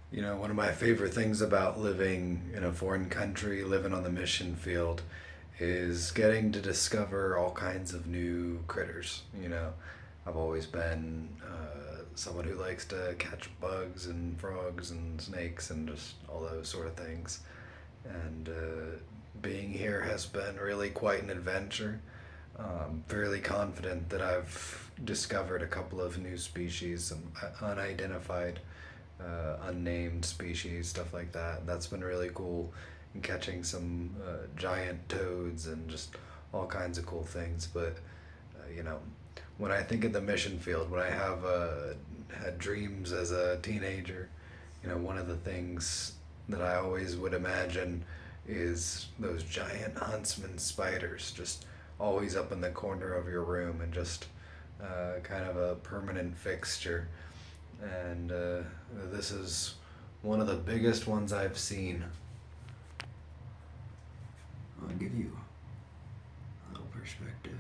You know, one of my favorite things about living in a foreign country, living on the mission field, is getting to discover all kinds of new critters. You know, I've always been someone who likes to catch bugs and frogs and snakes and just all those sort of things. And being here has been really quite an adventure. Fairly confident that I've discovered a couple of new species, some unidentified, unnamed species, stuff like that. That's been really cool. And catching some giant toads and just all kinds of cool things. But, you know, when I think of the mission field, when I have had dreams as a teenager, you know, one of the things that I always would imagine is those giant huntsman spiders just always up in the corner of your room and just kind of a permanent fixture. And this is one of the biggest ones I've seen. I'll give you a little perspective.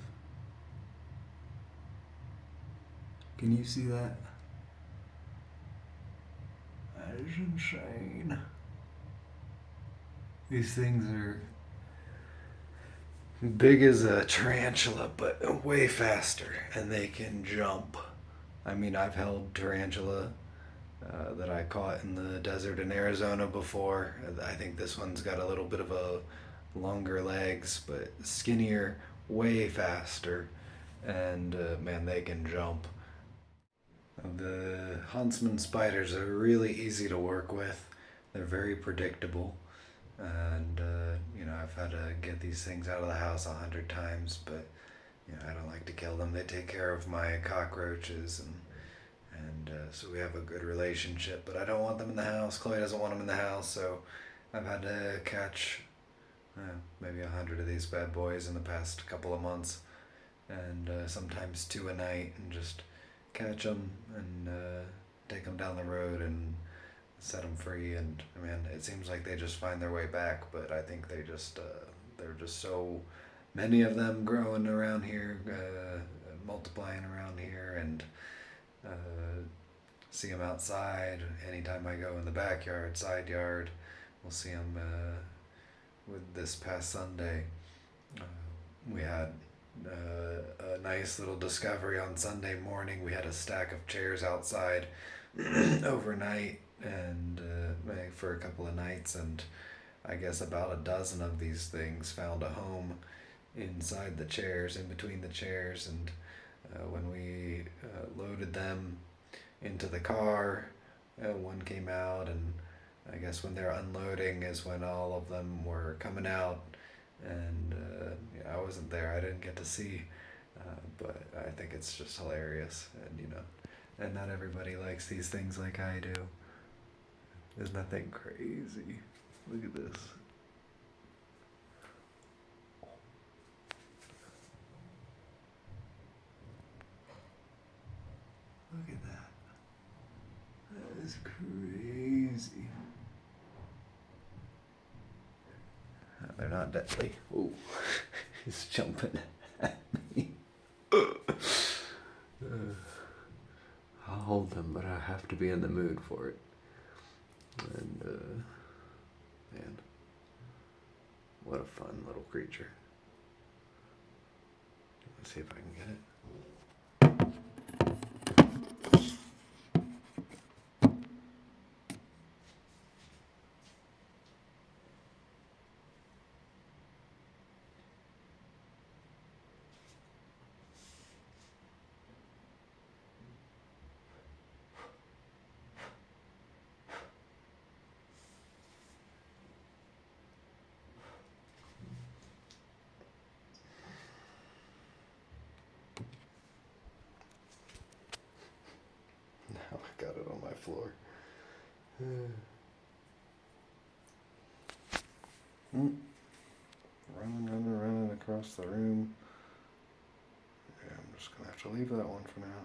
Can you see that? That is insane. These things are big as a tarantula, but way faster, and they can jump. I mean, I've held tarantula that I caught in the desert in Arizona before. I think this one's got a little bit of a longer legs, but skinnier, way faster, and man, they can jump. The Huntsman spiders are really easy to work with. They're very predictable, and you know, I've had to get these things out of the house 100 times, but you know, I don't like to kill them. They take care of my cockroaches, and so we have a good relationship. But I don't want them in the house. Chloe doesn't want them in the house, so I've had to catch maybe 100 of these bad boys in the past couple of months, and sometimes two a night, and just catch them and take them down the road and set them free. And I mean, it seems like they just find their way back, but I think they're just so many of them growing around here, multiplying around here, and uh, see them outside. Anytime I go in the backyard, side yard, we'll see them. With this past Sunday, uh, we had a nice little discovery on Sunday morning. We had a stack of chairs outside overnight and for a couple of nights, and I guess about a dozen of these things found a home inside the chairs, in between the chairs, and when we loaded them into the car, one came out, and I guess when they're unloading is when all of them were coming out, and yeah, I wasn't there. I didn't get to see, but I think it's just hilarious, and you know, and not everybody likes these things like I do. There's nothing crazy. Look at this. Look at that. That is crazy. They're not deadly. Ooh, he's jumping at me. I'll hold them, but I have to be in the mood for it. And, man, what a fun little creature. Let's see if I can get it. Now I got it on my floor. Running across the room. Yeah, I'm just gonna have to leave that one for now.